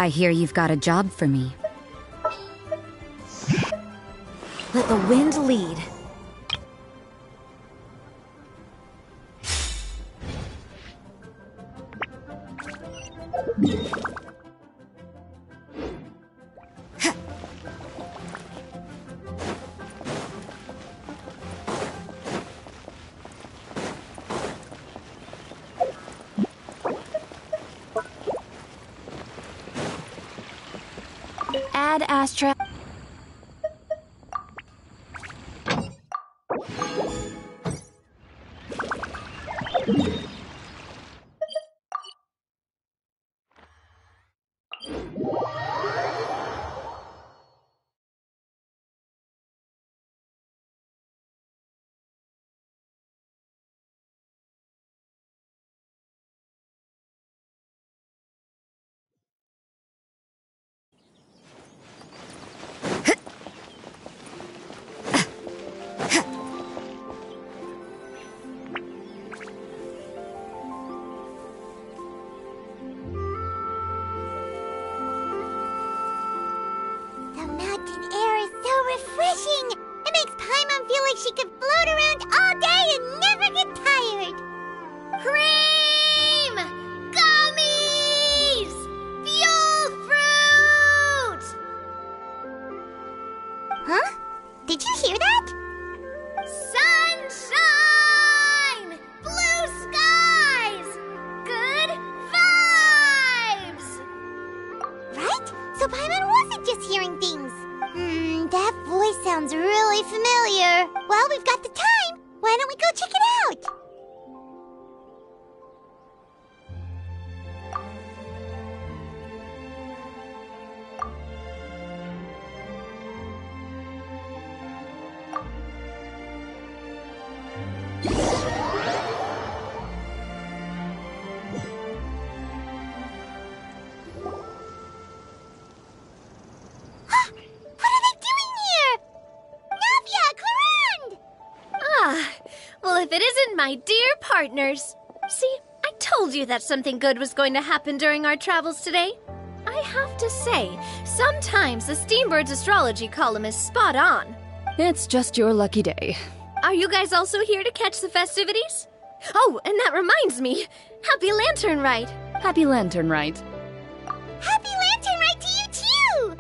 I hear you've got a job for me. Let the wind lead. Add Astra. Refreshing! It makes Paimon feel like she could float around all day and never get tired. Cream! Gummies! Fuel fruit! Huh? Did you hear that? Sunshine! Blue skies! Good vibes! Right? So Paimon wasn't just hearing things. That voice sounds really familiar. Well, we've got the time. Why don't we go check it out? If it isn't my dear partners. See, I told you that something good was going to happen during our travels today. I have to say, sometimes the Steambird's astrology column is spot on. It's just your lucky day. Are you guys also here to catch the festivities? Oh, and that reminds me. Happy Lantern Rite. Happy Lantern Rite. Happy Lantern Rite to you too!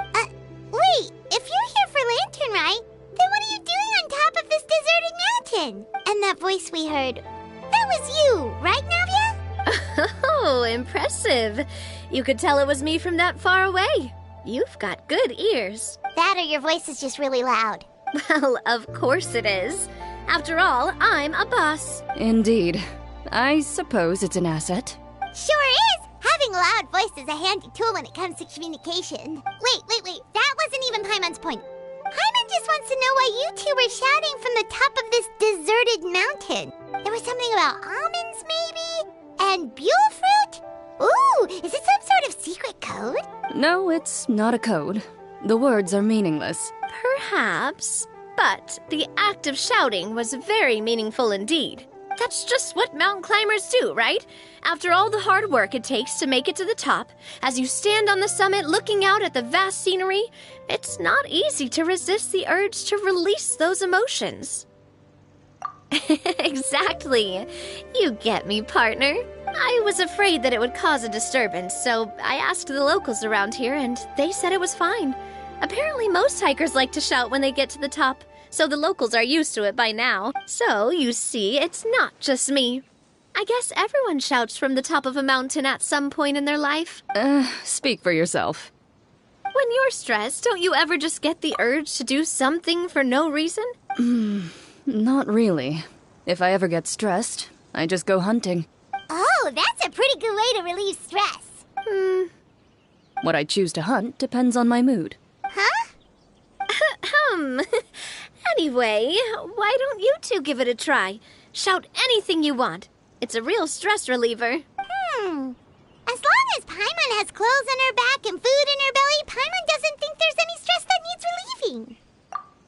Wait, if you're here for Lantern Rite, then what are you doing on top of this deserted mountain? And that voice we heard, that was you, right, Navia? Oh, impressive. You could tell it was me from that far away. You've got good ears. That or your voice is just really loud. Well, of course it is. After all, I'm a boss. Indeed. I suppose it's an asset. Sure is! Having a loud voice is a handy tool when it comes to communication. Wait. That wasn't even Paimon's point. Paimon just wants to know why you two were shouting from the top of this deserted mountain. There was something about almonds, maybe? And buell fruit? Ooh, is it some sort of secret code? No, it's not a code. The words are meaningless. Perhaps, but the act of shouting was very meaningful indeed. That's just what mountain climbers do, right? After all the hard work it takes to make it to the top, as you stand on the summit looking out at the vast scenery, it's not easy to resist the urge to release those emotions. Exactly. You get me, partner. I was afraid that it would cause a disturbance, so I asked the locals around here, and they said it was fine. Apparently most hikers like to shout when they get to the top, so the locals are used to it by now. So, you see, it's not just me. I guess everyone shouts from the top of a mountain at some point in their life. Speak for yourself. When you're stressed, don't you ever just get the urge to do something for no reason? Not really. If I ever get stressed, I just go hunting. Oh, that's a pretty good way to relieve stress. What I choose to hunt depends on my mood. Huh? Anyway, why don't you two give it a try? Shout anything you want. It's a real stress reliever. As long as Paimon has clothes on her back and food in her belly, Paimon doesn't think there's any stress that needs relieving.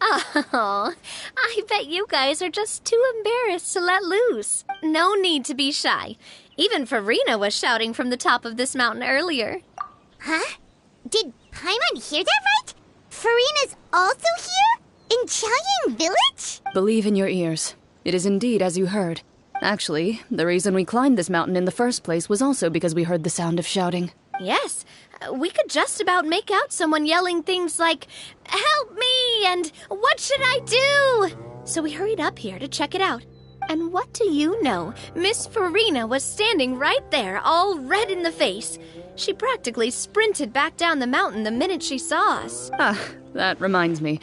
Oh, I bet you guys are just too embarrassed to let loose. No need to be shy. Even Farina was shouting from the top of this mountain earlier. Huh? Did Paimon hear that right? Farina's also here? In Chaoying Village? Believe in your ears. It is indeed as you heard. Actually, the reason we climbed this mountain in the first place was also because we heard the sound of shouting. Yes, we could just about make out someone yelling things like, "Help me!" and "What should I do?" So we hurried up here to check it out. And what do you know? Miss Farina was standing right there, all red in the face. She practically sprinted back down the mountain the minute she saw us. Ah, that reminds me.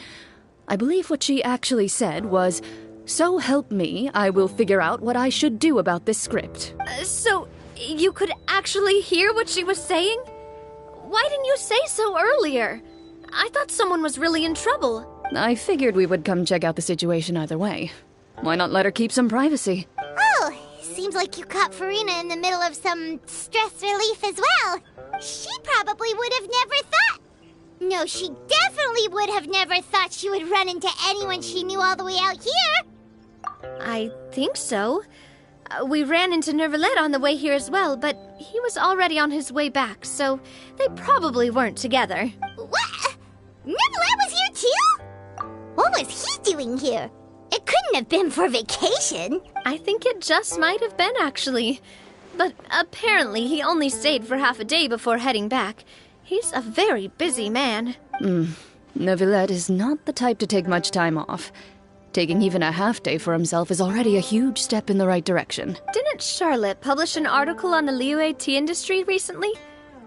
I believe what she actually said was, "So help me, I will figure out what I should do about this script." So you could actually hear what she was saying? Why didn't you say so earlier? I thought someone was really in trouble. I figured we would come check out the situation either way. Why not let her keep some privacy? Oh, seems like you caught Farina in the middle of some stress relief as well. She probably would have never thought. No, she definitely would have never thought she would run into anyone she knew all the way out here. I think so. We ran into Nervalet on the way here as well, but he was already on his way back, so they probably weren't together. What? Neverland was here too? What was he doing here? It couldn't have been for vacation. I think it just might have been, actually. But apparently he only stayed for half a day before heading back. He's a very busy man. Neuvillette is not the type to take much time off. Taking even a half day for himself is already a huge step in the right direction. Didn't Charlotte publish an article on the Liyue tea industry recently?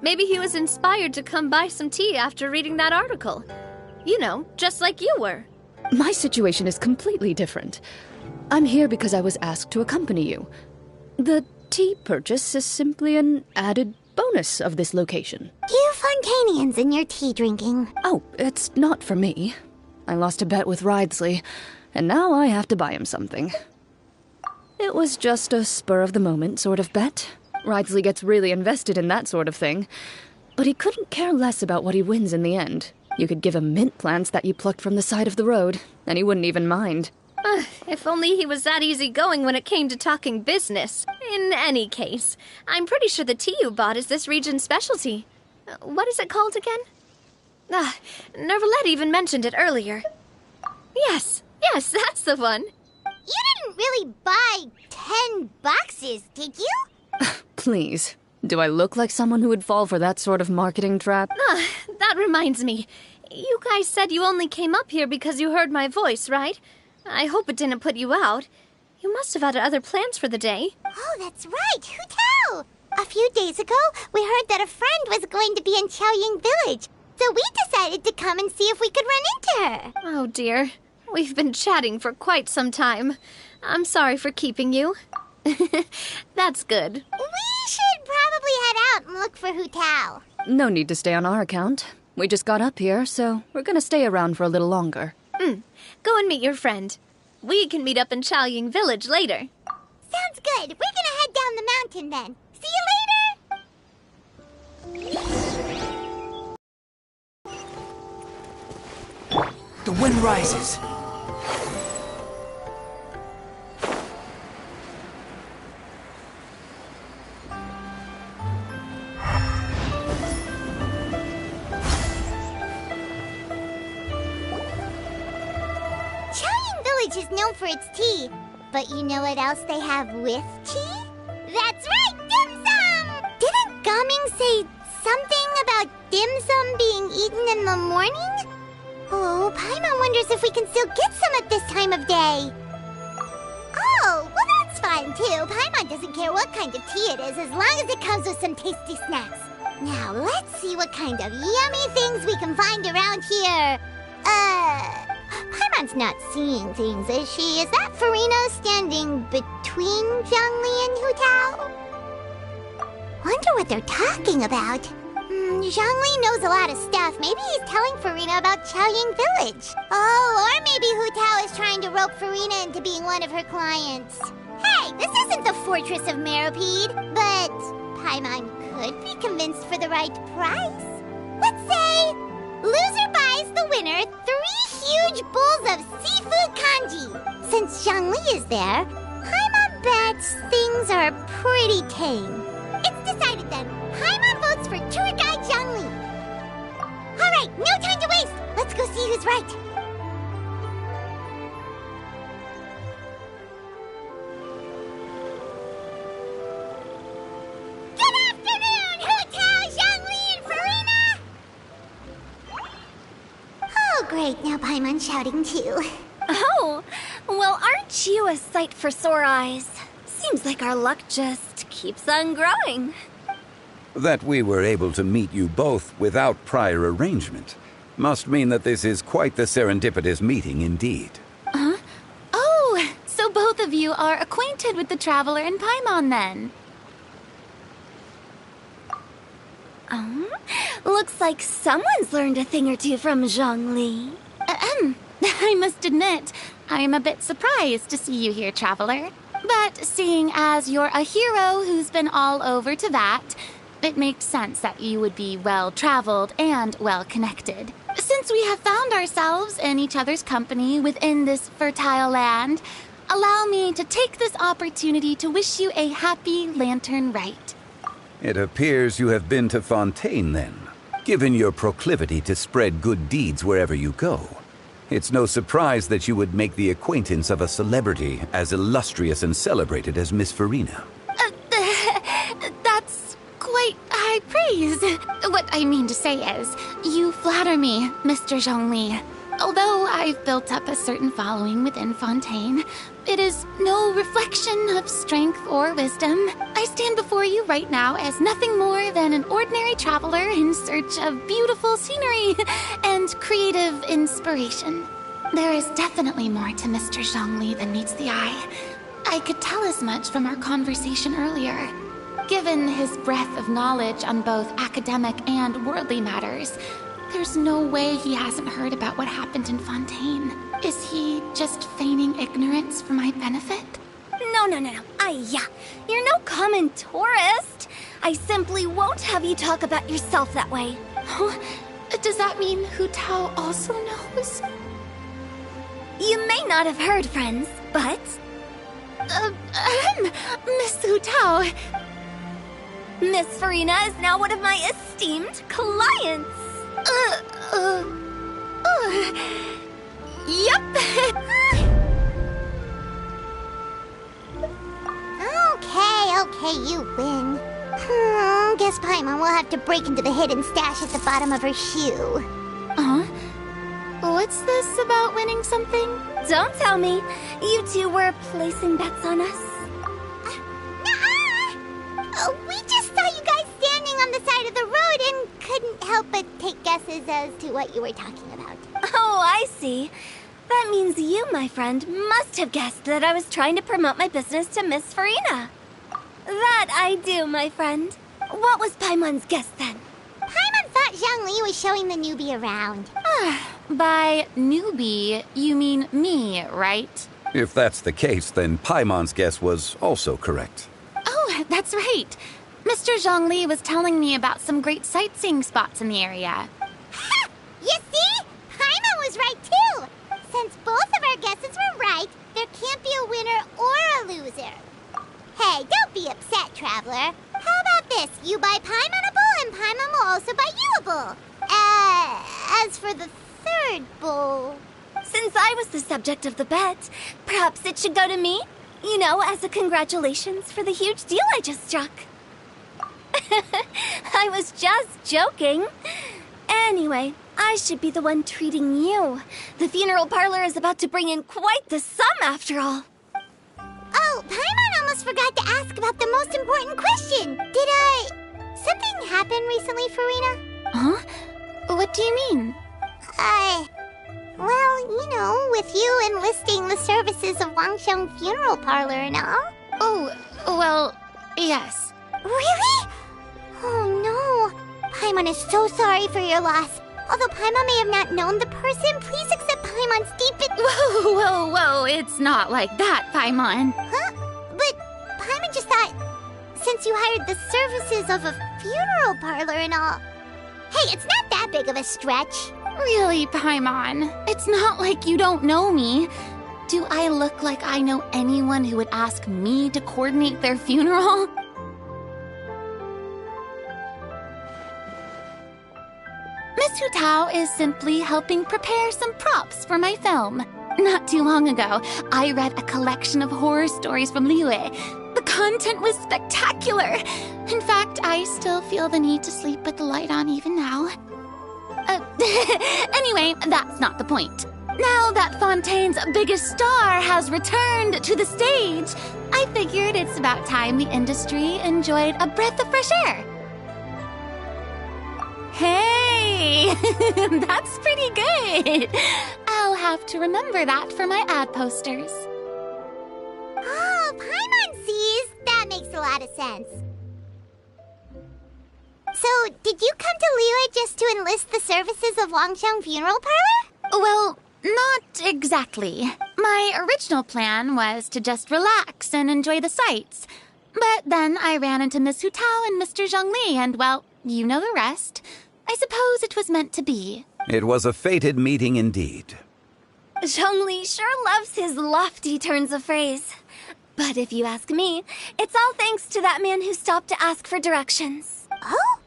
Maybe he was inspired to come buy some tea after reading that article. You know, just like you were. My situation is completely different. I'm here because I was asked to accompany you. The tea purchase is simply an added bonus of this location. You Fontanians and your tea drinking. Oh, it's not for me. I lost a bet with Ridesley, and now I have to buy him something. It was just a spur-of-the-moment sort of bet. Ridesley gets really invested in that sort of thing. But he couldn't care less about what he wins in the end. You could give him mint plants that you plucked from the side of the road, and he wouldn't even mind. If only he was that easygoing when it came to talking business. In any case, I'm pretty sure the tea you bought is this region's specialty. What is it called again? Nervalet even mentioned it earlier. Yes, that's the one. You didn't really buy 10 boxes, did you? Please, do I look like someone who would fall for that sort of marketing trap? That reminds me. You guys said you only came up here because you heard my voice, right? I hope it didn't put you out. You must have had other plans for the day. Oh, that's right. Who tell? A few days ago, we heard that a friend was going to be in Chaoying Village, so we decided to come and see if we could run into her. Oh, dear. We've been chatting for quite some time. I'm sorry for keeping you. That's good. We should probably head out and look for Hu Tao. No need to stay on our account. We just got up here, so we're gonna stay around for a little longer. Go and meet your friend. We can meet up in Chaoying Village later. Sounds good. We're gonna head down the mountain then. See you later! The wind rises. Chaoying Village is known for its tea, but you know what else they have with tea? That's right, dim sum! Didn't Gaming say something about dim sum being eaten in the morning? Oh, Paimon wonders if we can still get some at this time of day. Oh, well that's fine too. Paimon doesn't care what kind of tea it is as long as it comes with some tasty snacks. Now let's see what kind of yummy things we can find around here. Paimon's not seeing things, is she? Is that Farina standing between Zhongli and Hu Tao? Wonder what they're talking about. Zhongli knows a lot of stuff. Maybe he's telling Farina about Chaoying Village. Oh, or maybe Hu Tao is trying to rope Farina into being one of her clients. Hey, this isn't the Fortress of Meropide, but Paimon could be convinced for the right price. Let's say loser buys the winner 3 huge bowls of seafood kanji. Since Zhongli is there, Paimon bets things are pretty tame. It's decided then. Paimon votes for tour guide Zhongli. see who's right. Good afternoon, Hu-Tao, Zhongli, and Farina! Oh, great. Now Paimon's shouting too. Oh, well, aren't you a sight for sore eyes? Seems like our luck just keeps on growing. That we were able to meet you both without prior arrangement must mean that this is quite the serendipitous meeting indeed. Huh? Oh, so both of you are acquainted with the Traveler and Paimon then? Looks like someone's learned a thing or two from Zhongli. I must admit, I am a bit surprised to see you here, Traveler. But seeing as you're a hero who's been all over to that, it makes sense that you would be well-traveled and well-connected. Since we have found ourselves in each other's company within this fertile land, allow me to take this opportunity to wish you a happy Lantern Rite. It appears you have been to Fontaine then, given your proclivity to spread good deeds wherever you go. It's no surprise that you would make the acquaintance of a celebrity as illustrious and celebrated as Miss Farina. That's quite high praise. What I mean to say is, you flatter me, Mr. Zhongli. Although I've built up a certain following within Fontaine, it is no reflection of strength or wisdom. I stand before you right now as nothing more than an ordinary traveler in search of beautiful scenery and creative inspiration. There is definitely more to Mr. Zhongli than meets the eye. I could tell as much from our conversation earlier. Given his breadth of knowledge on both academic and worldly matters, there's no way he hasn't heard about what happened in Fontaine. Is he just feigning ignorance for my benefit? No. You're no common tourist. I simply won't have you talk about yourself that way. Oh, does that mean Hu-Tao also knows? You may not have heard, friends, but... Miss Hu-Tao. Miss Farina is now one of my esteemed clients. Yep. Okay, you win. Guess Paimon will have to break into the hidden stash at the bottom of her shoe. What's this about winning something? Don't tell me. You two were placing bets on us. We just saw you guys standing on the side of the road and couldn't help but take guesses as to what you were talking about. Oh, I see. That means you, my friend, must have guessed that I was trying to promote my business to Miss Farina. That I do, my friend. What was Paimon's guess then? Paimon thought Zhongli was showing the newbie around. By newbie, you mean me, right? If that's the case, then Paimon's guess was also correct. Oh, that's right. Mr. Zhongli was telling me about some great sightseeing spots in the area. Ha! You see? Paimon was right too! Since both of our guesses were right, there can't be a winner or a loser. Hey, don't be upset, Traveler. How about this? You buy Paimon a bowl, and Paimon will also buy you a bowl. As for the third bowl... Since I was the subject of the bet, perhaps it should go to me? You know, as a congratulations for the huge deal I just struck. I was just joking. Anyway, I should be the one treating you. The funeral parlor is about to bring in quite the sum after all. Oh, Paimon almost forgot to ask about the most important question. Something happen recently, Farina? Huh? What do you mean? Well, you know, with you enlisting the services of Wangsheng Funeral Parlor and all. Oh, well, yes. Really? Oh no. Paimon is so sorry for your loss. Although Paimon may have not known the person, please accept Paimon's deepest... Whoa, it's not like that, Paimon. Huh? But Paimon just thought, since you hired the services of a funeral parlor and all... Hey, it's not that big of a stretch. Really, Paimon? It's not like you don't know me. Do I look like I know anyone who would ask me to coordinate their funeral? Miss Hutao is simply helping prepare some props for my film. Not too long ago, I read a collection of horror stories from Liyue. The content was spectacular. In fact, I still feel the need to sleep with the light on even now. Anyway, that's not the point. Now that Fontaine's biggest star has returned to the stage, I figured it's about time the industry enjoyed a breath of fresh air. Hey, that's pretty good. I'll have to remember that for my ad posters. Oh, Paimon sees. That makes a lot of sense. So, did you come to Liyue just to enlist the services of Longsheng Funeral Parlor? Well, not exactly. My original plan was to just relax and enjoy the sights. But then I ran into Miss Hutao and Mr. Zhongli, and well, you know the rest. I suppose it was meant to be. It was a fated meeting indeed. Zhongli sure loves his lofty turns of phrase. But if you ask me, it's all thanks to that man who stopped to ask for directions. Oh?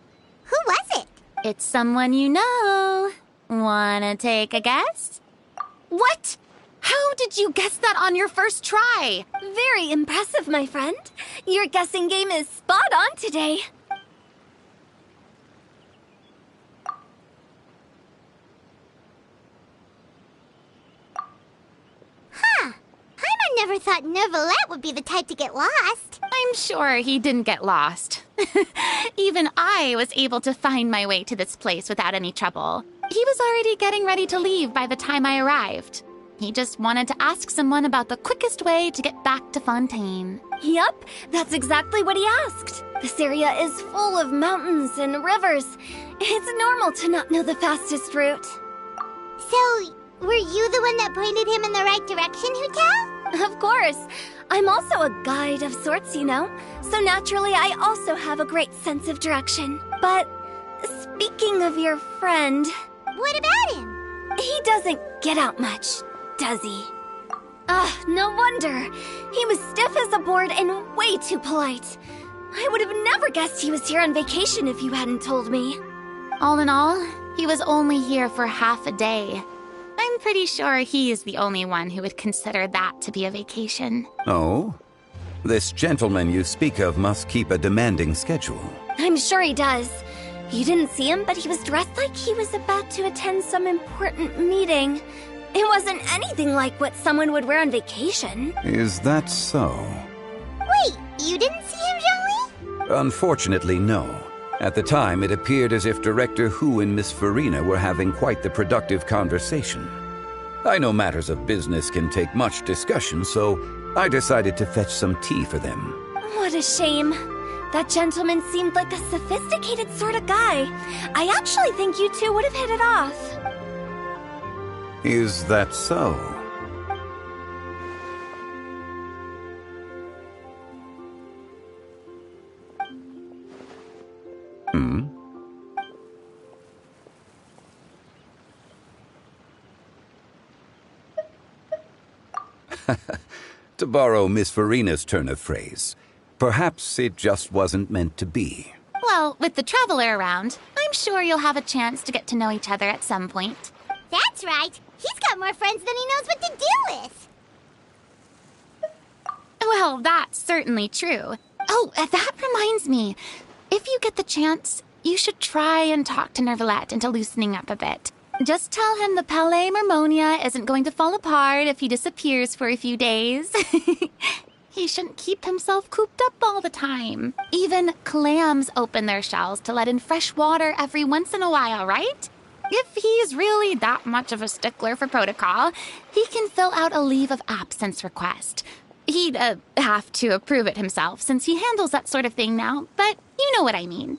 Who was it? It's someone you know. Wanna take a guess? What? How did you guess that on your first try? Very impressive, my friend. Your guessing game is spot on today. Paimon never thought Neuvillette would be the type to get lost. I'm sure he didn't get lost. Even I was able to find my way to this place without any trouble. He was already getting ready to leave by the time I arrived. He just wanted to ask someone about the quickest way to get back to Fontaine. Yup, that's exactly what he asked. This area is full of mountains and rivers. It's normal to not know the fastest route. So, were you the one that pointed him in the right direction, Hutao? Of course. I'm also a guide of sorts, you know. So naturally, I also have a great sense of direction. But speaking of your friend... What about him? He doesn't get out much, does he? No wonder. He was stiff as a board and way too polite. I would have never guessed he was here on vacation if you hadn't told me. All in all, he was only here for half a day. I'm pretty sure he is the only one who would consider that to be a vacation. Oh? This gentleman you speak of must keep a demanding schedule. I'm sure he does. You didn't see him, but he was dressed like he was about to attend some important meeting. It wasn't anything like what someone would wear on vacation. Is that so? Wait, you didn't see him, Zhongli? Unfortunately, no. At the time, it appeared as if Director Hu and Miss Farina were having quite the productive conversation. I know matters of business can take much discussion, so I decided to fetch some tea for them. What a shame. That gentleman seemed like a sophisticated sort of guy. I actually think you two would have hit it off. Is that so? To borrow Miss Farina's turn of phrase, perhaps it just wasn't meant to be. Well, with the Traveler around, I'm sure you'll have a chance to get to know each other at some point. That's right. He's got more friends than he knows what to do with. Well, that's certainly true. Oh, that reminds me. If you get the chance, you should try and talk to Neuvillette into loosening up a bit. Just tell him the Palais Mermonia isn't going to fall apart if he disappears for a few days. He shouldn't keep himself cooped up all the time. Even clams open their shells to let in fresh water every once in a while, right? If he's really that much of a stickler for protocol, he can fill out a leave of absence request. He'd have to approve it himself since he handles that sort of thing now, but you know what I mean.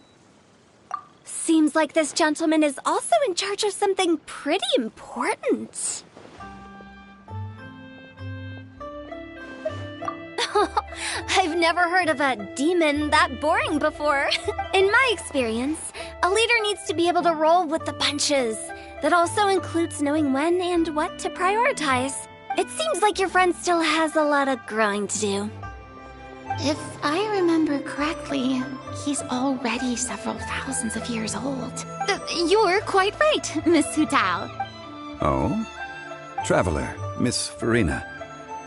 Seems like this gentleman is also in charge of something pretty important. I've never heard of a demon that boring before. In my experience, a leader needs to be able to roll with the punches. That also includes knowing when and what to prioritize. It seems like your friend still has a lot of growing to do. If I remember correctly, he's already several thousands of years old. You're quite right, Miss Hutao. Oh? Traveler, Miss Farina.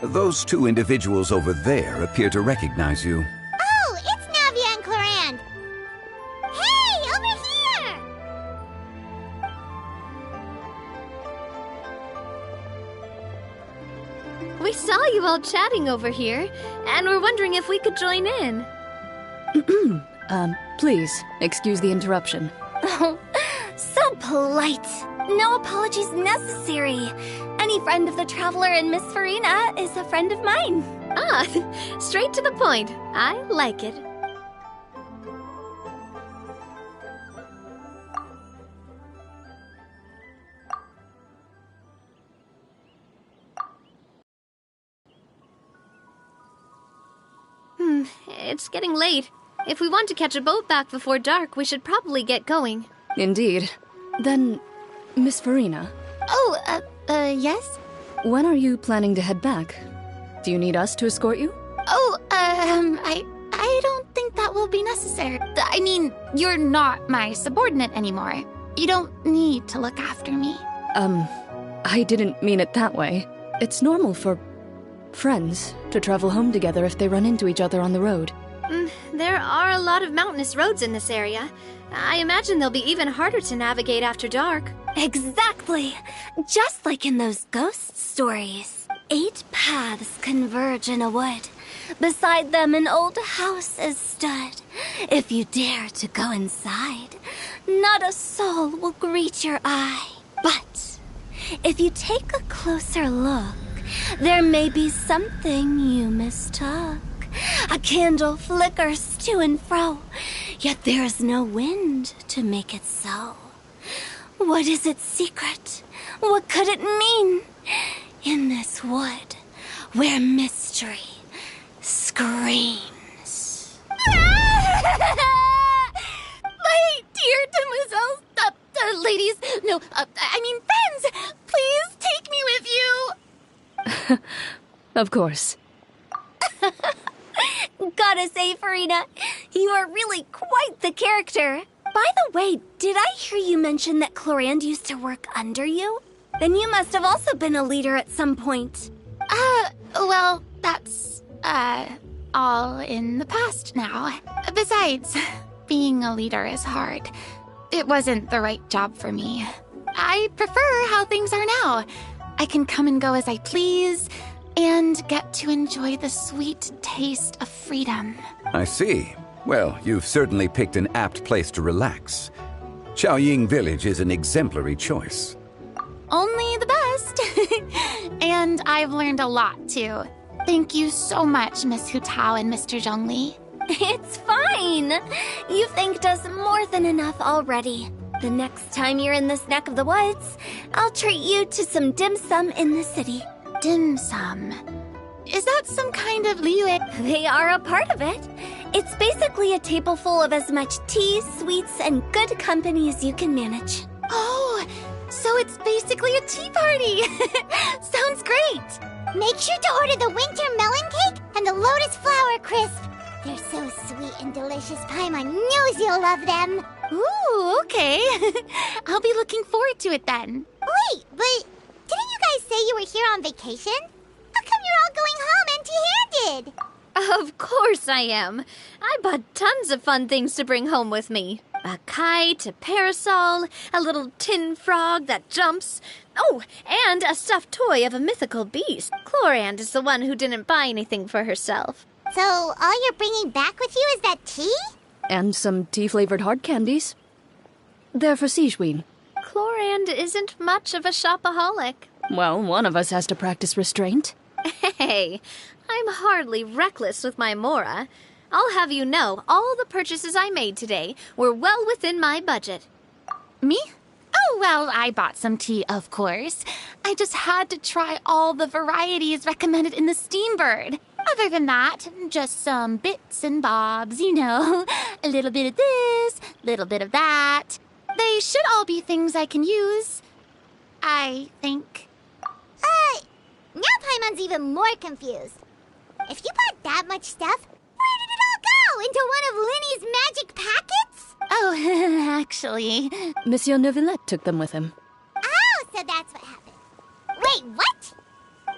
Those two individuals over there appear to recognize you. Oh, it's Navia and Clorand. Hey, over here! We saw you all chatting over here, and we're wondering if we could join in. Please, excuse the interruption. Oh, so polite. No apologies necessary. Any friend of the Traveler and Miss Farina is a friend of mine. Ah, straight to the point. I like it. It's getting late. If we want to catch a boat back before dark, we should probably get going. Indeed. Then, Miss Farina, Oh, yes? when are you planning to head back? Do you need us to escort you? Oh, I don't think that will be necessary. I mean, you're not my subordinate anymore. You don't need to look after me. I didn't mean it that way. It's normal for friends to travel home together if they run into each other on the road. There are a lot of mountainous roads in this area. I imagine they'll be even harder to navigate after dark. Exactly. Just like in those ghost stories. 8 paths converge in a wood. Beside them an old house is stood. If you dare to go inside, not a soul will greet your eye. But if you take a closer look, there may be something you mistook. A candle flickers to and fro, yet there is no wind to make it so. What is its secret? What could it mean? In this wood, where mystery screams. My dear demoiselles, ladies, no, I mean friends, please take me with you. Of course. Gotta say, Farina, you are really quite the character. By the way, did I hear you mention that Clorand used to work under you? Then you must have also been a leader at some point. Well, that's, all in the past now. Besides, being a leader is hard. It wasn't the right job for me. I prefer how things are now. I can come and go as I please, and get to enjoy the sweet taste of freedom. I see. Well, you've certainly picked an apt place to relax. Chaoying Village is an exemplary choice. Only the best. And I've learned a lot, too. Thank you so much, Miss Hutao and Mr. Zhongli. It's fine. You've thanked us more than enough already. The next time you're in this neck of the woods, I'll treat you to some dim sum in the city. Dim sum. Is that some kind of liyue? They are a part of it. It's basically a table full of as much tea, sweets, and good company as you can manage. Oh, so it's basically a tea party. Sounds great. Make sure to order the winter melon cake and the lotus flower crisp. They're so sweet and delicious, Paimon knows you'll love them. Ooh, okay. I'll be looking forward to it then. Wait, but didn't you guys say you were here on vacation? How come you're all going home empty-handed? Of course I am. I bought tons of fun things to bring home with me. A kite, a parasol, a little tin frog that jumps. Oh, and a stuffed toy of a mythical beast. Clorand is the one who didn't buy anything for herself. So all you're bringing back with you is that tea? And some tea-flavored hard candies. They're for Sigewin. Clorand isn't much of a shopaholic. Well, one of us has to practice restraint. Hey, I'm hardly reckless with my Mora. I'll have you know, all the purchases I made today were well within my budget. Me? Oh, well, I bought some tea, of course. I just had to try all the varieties recommended in the Steambird. Other than that, just some bits and bobs, you know. A little bit of this, little bit of that. They should all be things I can use, I think. Now Paimon's even more confused. If you bought that much stuff, where into one of Linny's magic packets? Oh, actually... Monsieur Neuvillette took them with him. Oh, so that's what happened. Wait, what?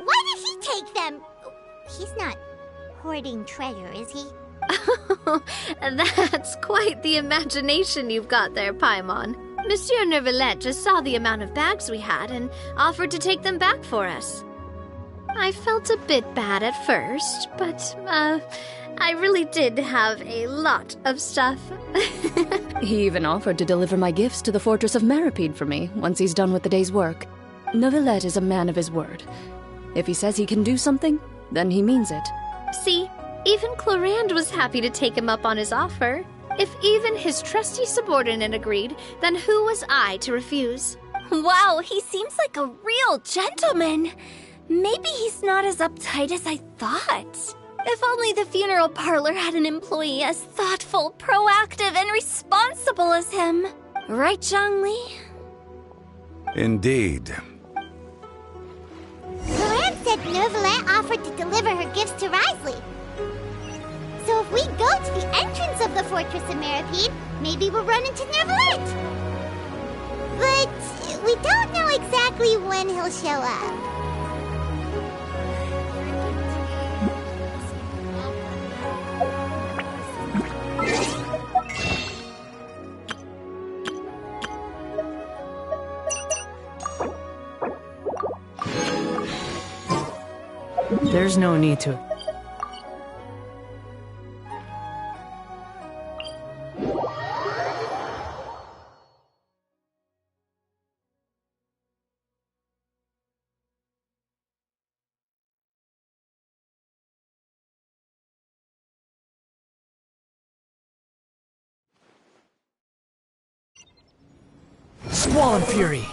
Why did he take them? He's not hoarding treasure, is he? That's quite the imagination you've got there, Paimon. Monsieur Neuvillette just saw the amount of bags we had and offered to take them back for us. I felt a bit bad at first, but, I really did have a lot of stuff. He even offered to deliver my gifts to the Fortress of Meripede for me once he's done with the day's work. Neuvillette is a man of his word. If he says he can do something, then he means it. See, even Clorand was happy to take him up on his offer. If even his trusty subordinate agreed, then who was I to refuse? Wow, he seems like a real gentleman. Maybe he's not as uptight as I thought. If only the funeral parlor had an employee as thoughtful, proactive, and responsible as him. Right, Zhongli? Indeed. Clorand said Neuvillette offered to deliver her gifts to Risley. So if we go to the entrance of the Fortress of Meripede, maybe we'll run into Neuvillette. But we don't know exactly when he'll show up. There's no need to. Squall Fury!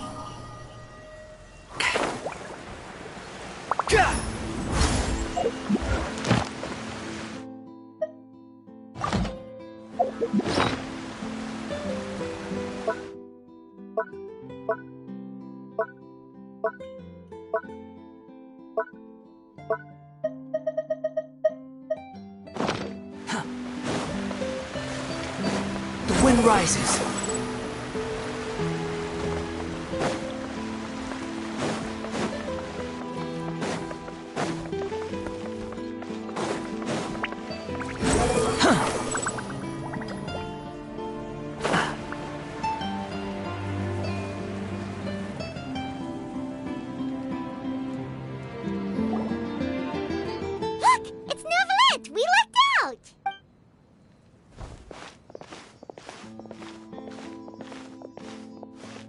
The wind rises.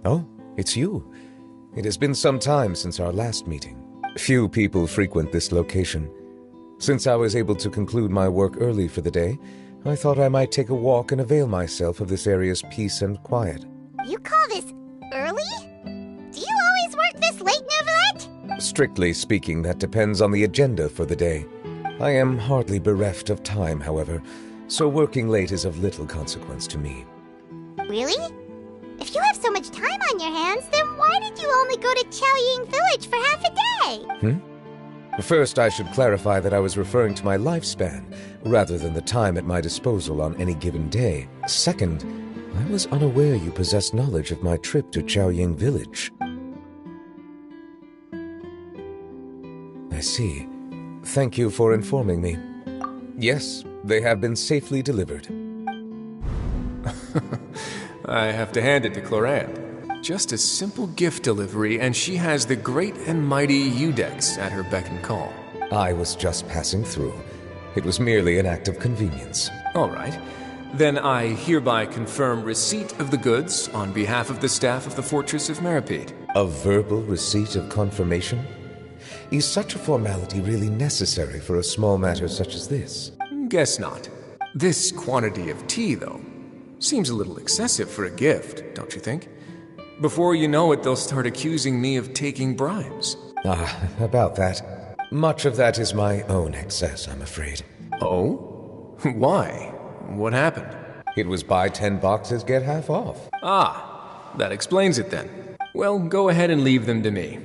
Oh, it's you. It has been some time since our last meeting. Few people frequent this location. Since I was able to conclude my work early for the day, I thought I might take a walk and avail myself of this area's peace and quiet. You call this early? Do you always work this late, Neuvillette? Strictly speaking, that depends on the agenda for the day. I am hardly bereft of time, however, so working late is of little consequence to me. Really? If you have so much time on your hands, then why did you only go to Chaoying Village for half a day? First, I should clarify that I was referring to my lifespan, rather than the time at my disposal on any given day. Second, I was unaware you possessed knowledge of my trip to Chaoying Village. I see. Thank you for informing me. Yes, they have been safely delivered. I have to hand it to Clorand. Just a simple gift delivery, and she has the great and mighty Udex at her beck and call. I was just passing through. It was merely an act of convenience. All right. Then I hereby confirm receipt of the goods on behalf of the staff of the Fortress of Meripede. A verbal receipt of confirmation? Is such a formality really necessary for a small matter such as this? Guess not. This quantity of tea, though, seems a little excessive for a gift, don't you think? Before you know it, they'll start accusing me of taking bribes. About that. Much of that is my own excess, I'm afraid. Oh? Why? What happened? It was buy 10 boxes, get half off. Ah, that explains it then. Well, go ahead and leave them to me.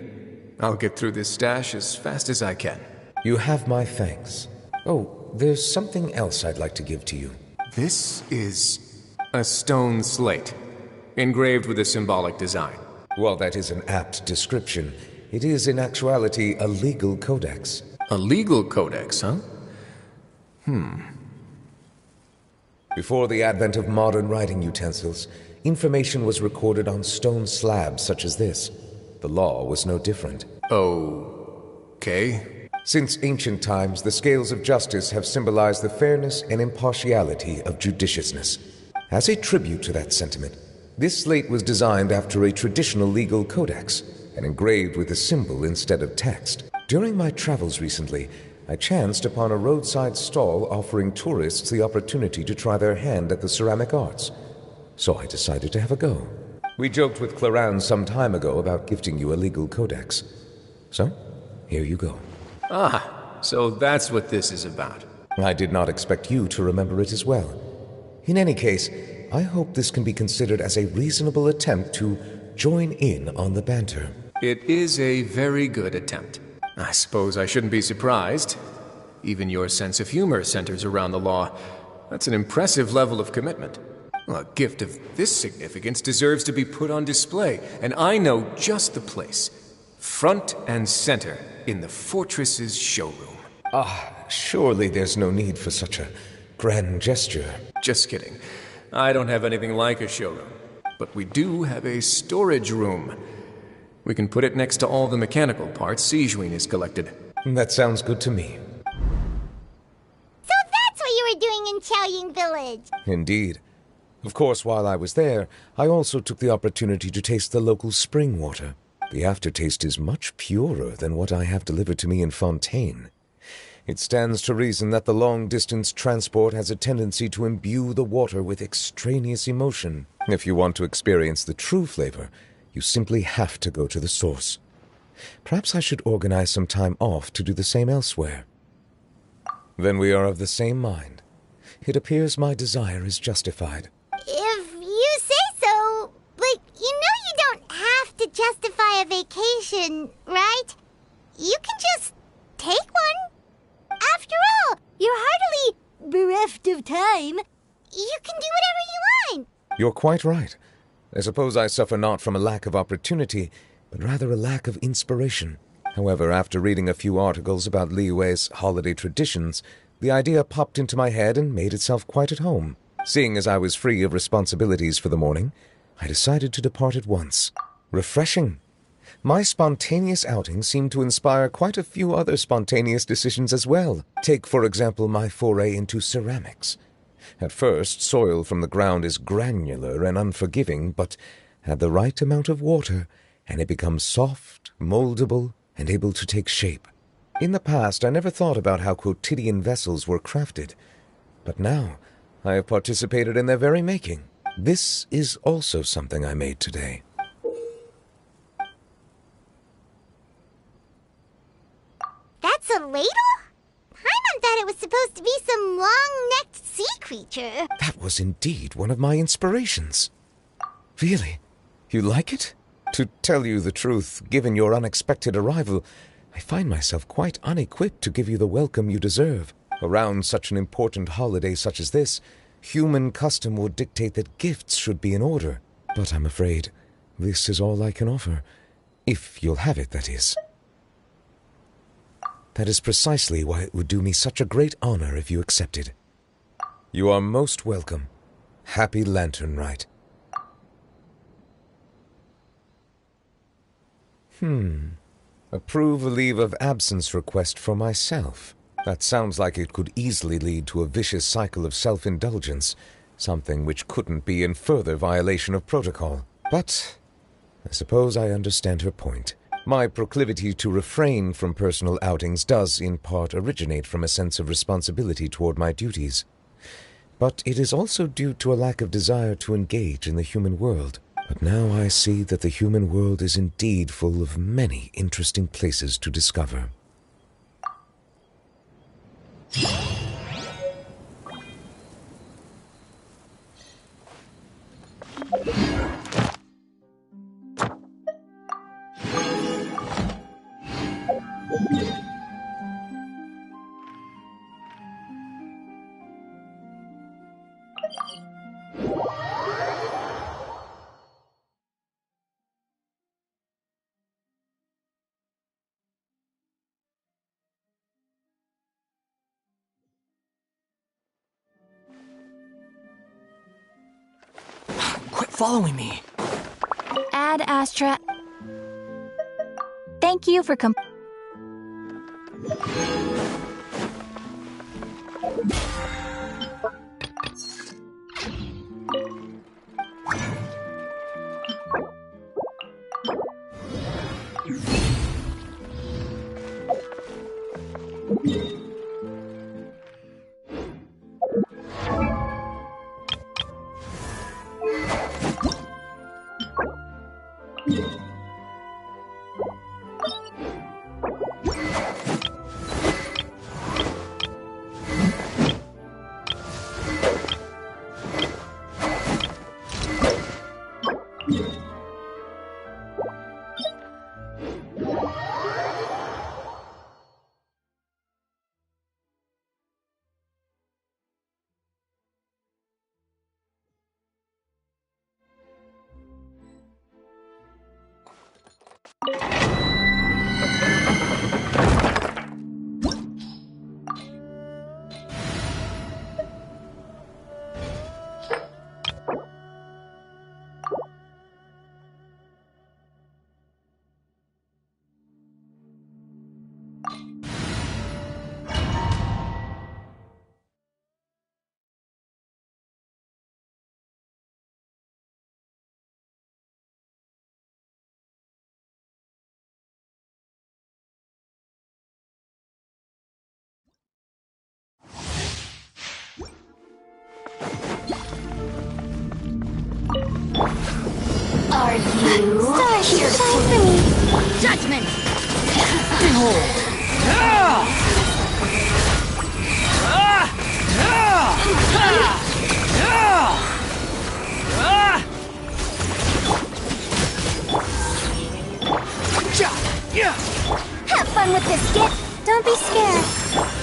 I'll get through this stash as fast as I can. You have my thanks. Oh, there's something else I'd like to give to you. This is a stone slate, engraved with a symbolic design. While that is an apt description, it is in actuality a legal codex. A legal codex, huh? Before the advent of modern writing utensils, information was recorded on stone slabs such as this. The law was no different. Okay. Since ancient times, the scales of justice have symbolized the fairness and impartiality of judiciousness. As a tribute to that sentiment, this slate was designed after a traditional legal codex and engraved with a symbol instead of text. During my travels recently, I chanced upon a roadside stall offering tourists the opportunity to try their hand at the ceramic arts. So I decided to have a go. We joked with Clarence some time ago about gifting you a legal codex. So, here you go. Ah, so that's what this is about. I did not expect you to remember it as well. In any case, I hope this can be considered as a reasonable attempt to join in on the banter. It is a very good attempt. I suppose I shouldn't be surprised. Even your sense of humor centers around the law. That's an impressive level of commitment. Well, a gift of this significance deserves to be put on display, and I know just the place. Front and center in the fortress's showroom. Surely there's no need for such a grand gesture. Just kidding. I don't have anything like a showroom. But we do have a storage room. We can put it next to all the mechanical parts Sijuin has collected. That sounds good to me. So that's what you were doing in Chaoying Village. Indeed. Of course, while I was there, I also took the opportunity to taste the local spring water. The aftertaste is much purer than what I have delivered to me in Fontaine. It stands to reason that the long-distance transport has a tendency to imbue the water with extraneous emotion. If you want to experience the true flavor, you simply have to go to the source. Perhaps I should organize some time off to do the same elsewhere. Then we are of the same mind. It appears my desire is justified. If you say so, but you know you don't have to justify a vacation, right? You can just take one. After all, you're hardly bereft of time. You can do whatever you want. You're quite right. I suppose I suffer not from a lack of opportunity, but rather a lack of inspiration. However, after reading a few articles about Liyue's holiday traditions, the idea popped into my head and made itself quite at home. Seeing as I was free of responsibilities for the morning, I decided to depart at once. Refreshing. My spontaneous outing seemed to inspire quite a few other spontaneous decisions as well. Take, for example, my foray into ceramics. At first, soil from the ground is granular and unforgiving, but add the right amount of water, and it becomes soft, moldable, and able to take shape. In the past, I never thought about how quotidian vessels were crafted, but now I have participated in their very making. This is also something I made today. That's a ladle? Paimon thought it was supposed to be some long-necked sea creature. That was indeed one of my inspirations. Really? You like it? To tell you the truth, given your unexpected arrival, I find myself quite unequipped to give you the welcome you deserve. Around such an important holiday such as this, human custom would dictate that gifts should be in order. But I'm afraid this is all I can offer. If you'll have it, that is. That is precisely why it would do me such a great honor if you accepted. You are most welcome. Happy Lantern Rite. Approve a leave of absence request for myself. That sounds like it could easily lead to a vicious cycle of self-indulgence, something which couldn't be in further violation of protocol. But I suppose I understand her point. My proclivity to refrain from personal outings does, in part, originate from a sense of responsibility toward my duties. But it is also due to a lack of desire to engage in the human world. But now I see that the human world is indeed full of many interesting places to discover. following me. Ad Astra. Thank you for Are you stars here shine for me? judgment. Have fun with this gift. Don't be scared.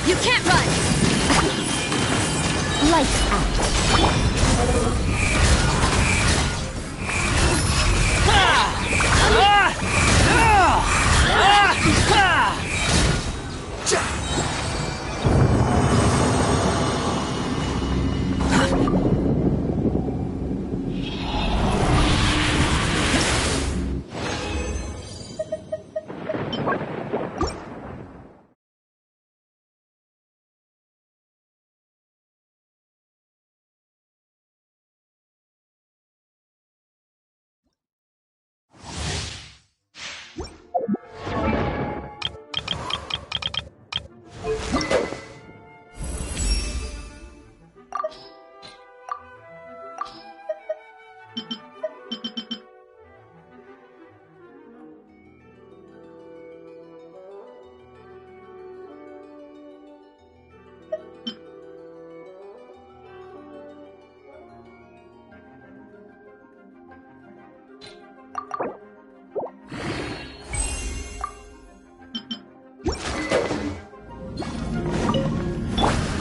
You can't run. Lights out.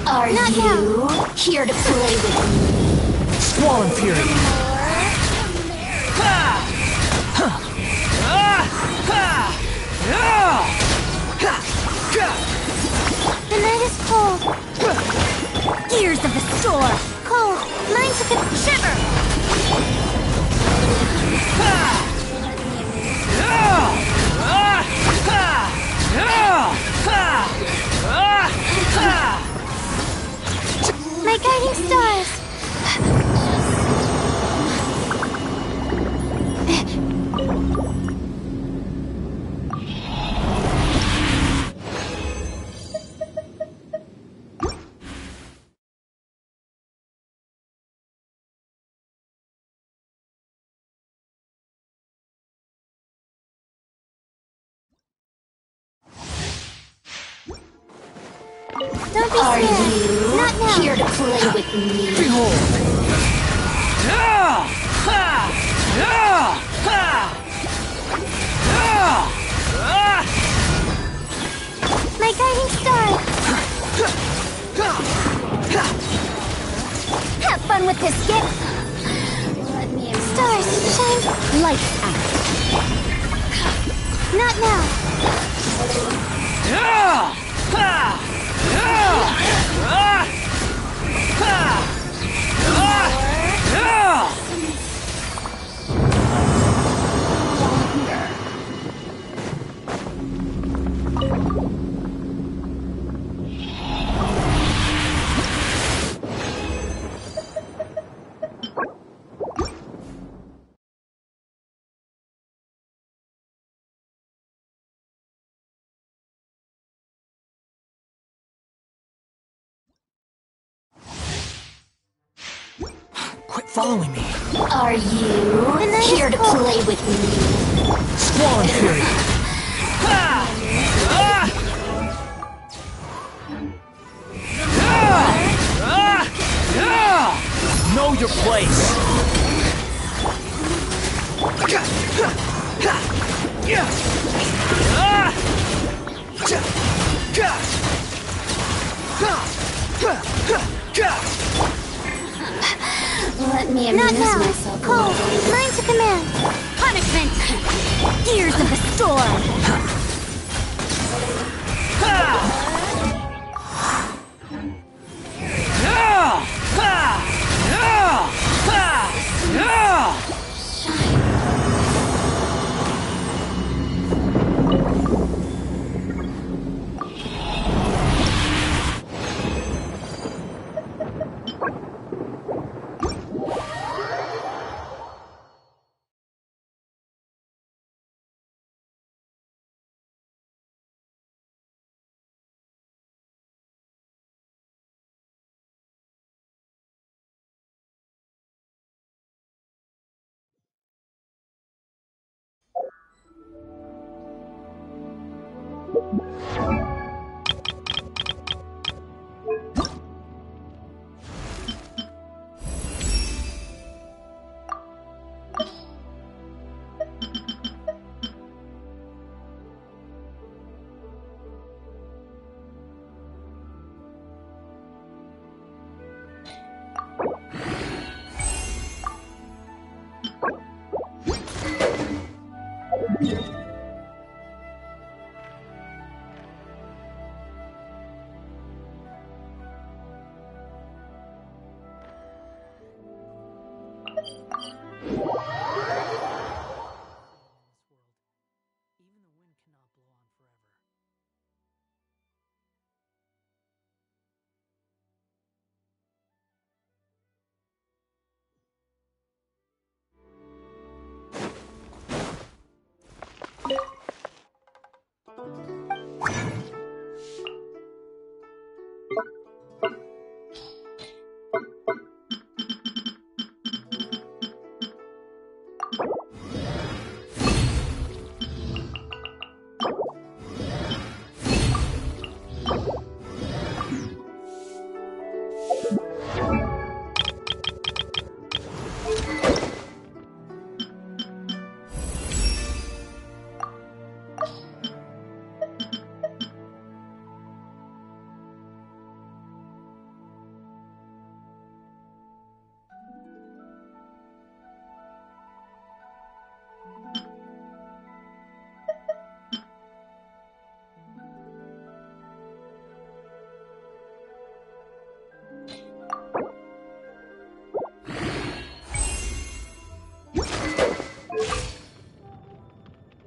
Are Not you now. here to play with me? Squall and Fury. The night is cold. Gears of the store. Cold. Mine took a shiver. My guiding stars. Don't be Are scared. you Not now. here to play with me? Behold! My guiding star. Have fun with this gift. Stars, shine. Lights out. Not now. Quit following me. Are you here to play with me? Squall and Fury. Know your place. Let me Not amuse now. myself. Cole, mine's a command. Punishment! Gears of the storm!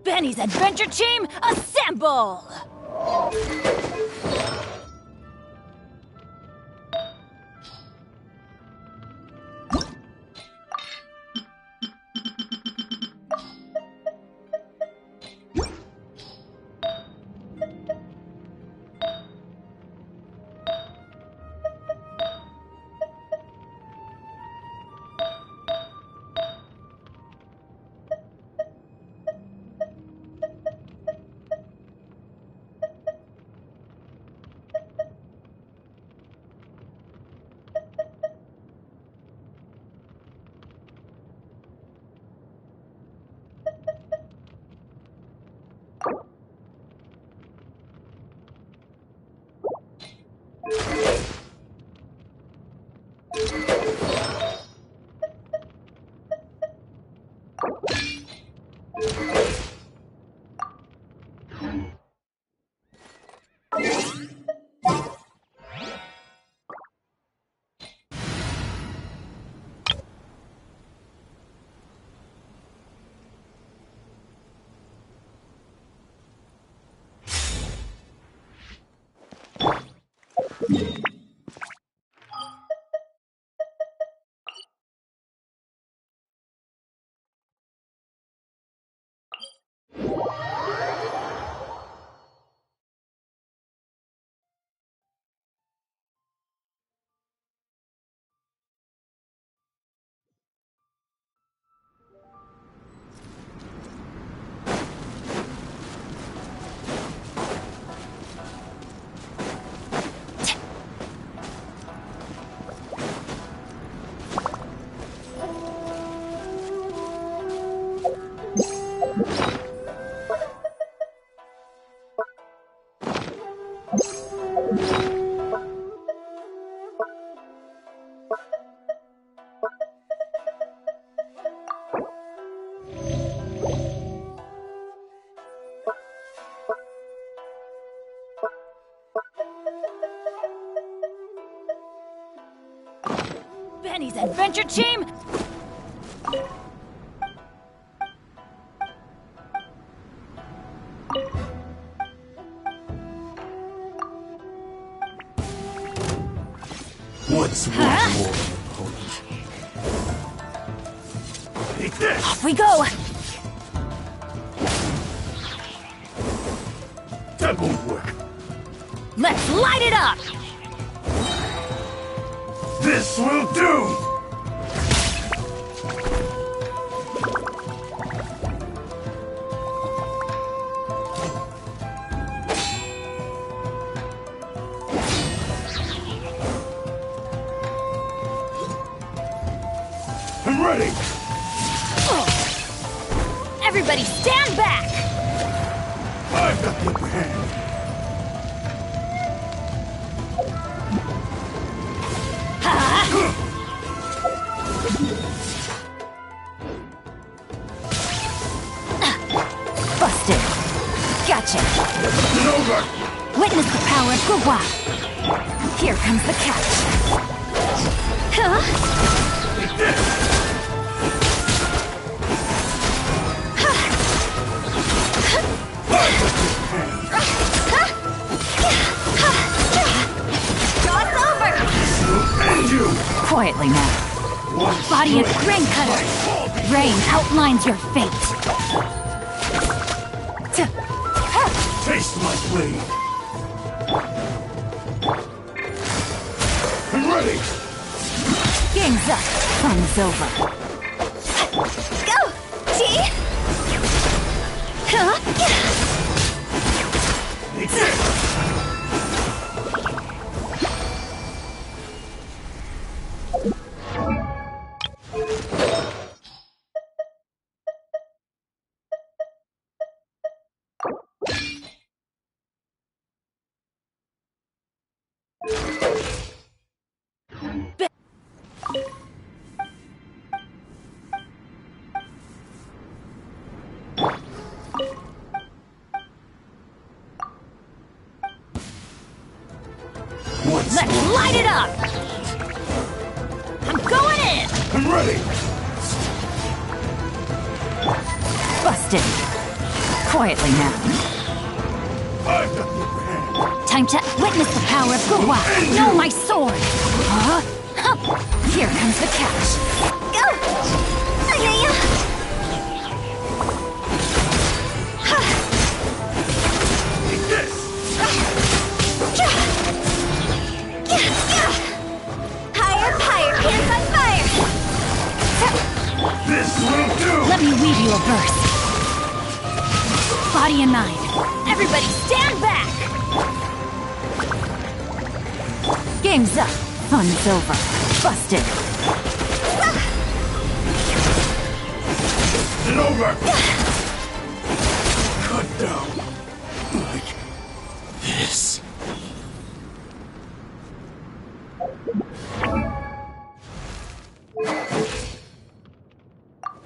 Benny's adventure team, assemble! Benny's adventure team! What's one more opponent? Take this! Off we go! That won't work. Let's light it up! This will do! I'm ready! Everybody stand back! I've got the upper hand. Busted! Gotcha! It's over! Witness the power of Gua. Here comes the catch. Huh? Take this! It's over! And you! Quietly now. Body of Grain Cutter. Rain outlines your fate. Taste my blade! I'm ready! Game's up. Fun's over. Go! T! Huh? Take this! Let's light it up! I'm going in! I'm ready! Busted. Quietly now. I've got the upper hand. Time to witness the power of Gua. Know my sword! Huh? Huh. Here comes the catch. Go! Take this! Higher, higher, hands on fire! This will do! Let me weave you a verse. Body and mind. Everybody stand back! Game's up. Fun's over. Busted. It's over! Cut down. Like this.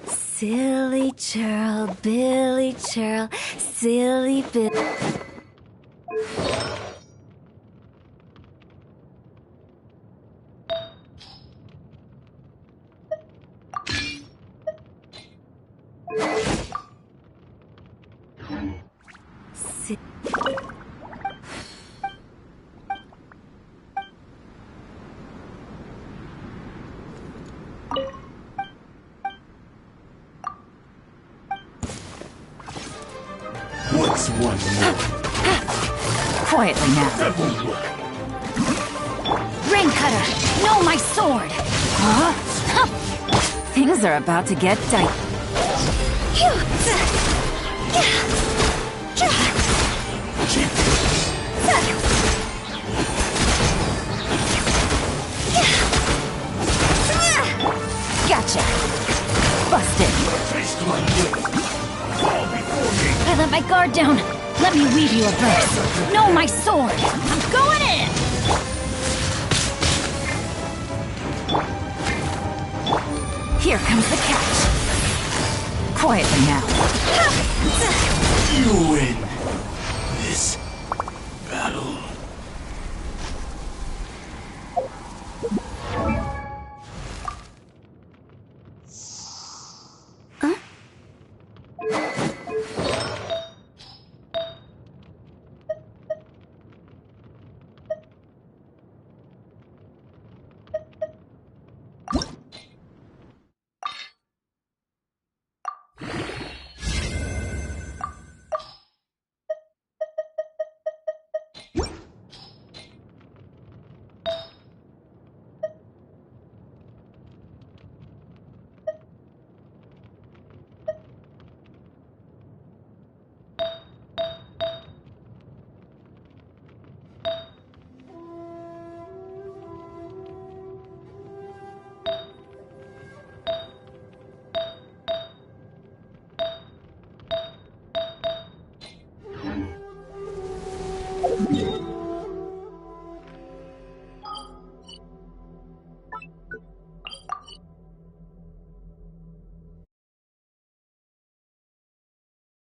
Silly churl, Billy churl, silly Bill. What's one more? Quietly now. That won't work. Rain Cutter, know my sword! Huh? Things are about to get tight. Gotcha! Busted! Taste my blade. let my guard down. Let me weave you a verse. Know my sword. I'm going in! Here comes the catch. Quietly now. You win this battle.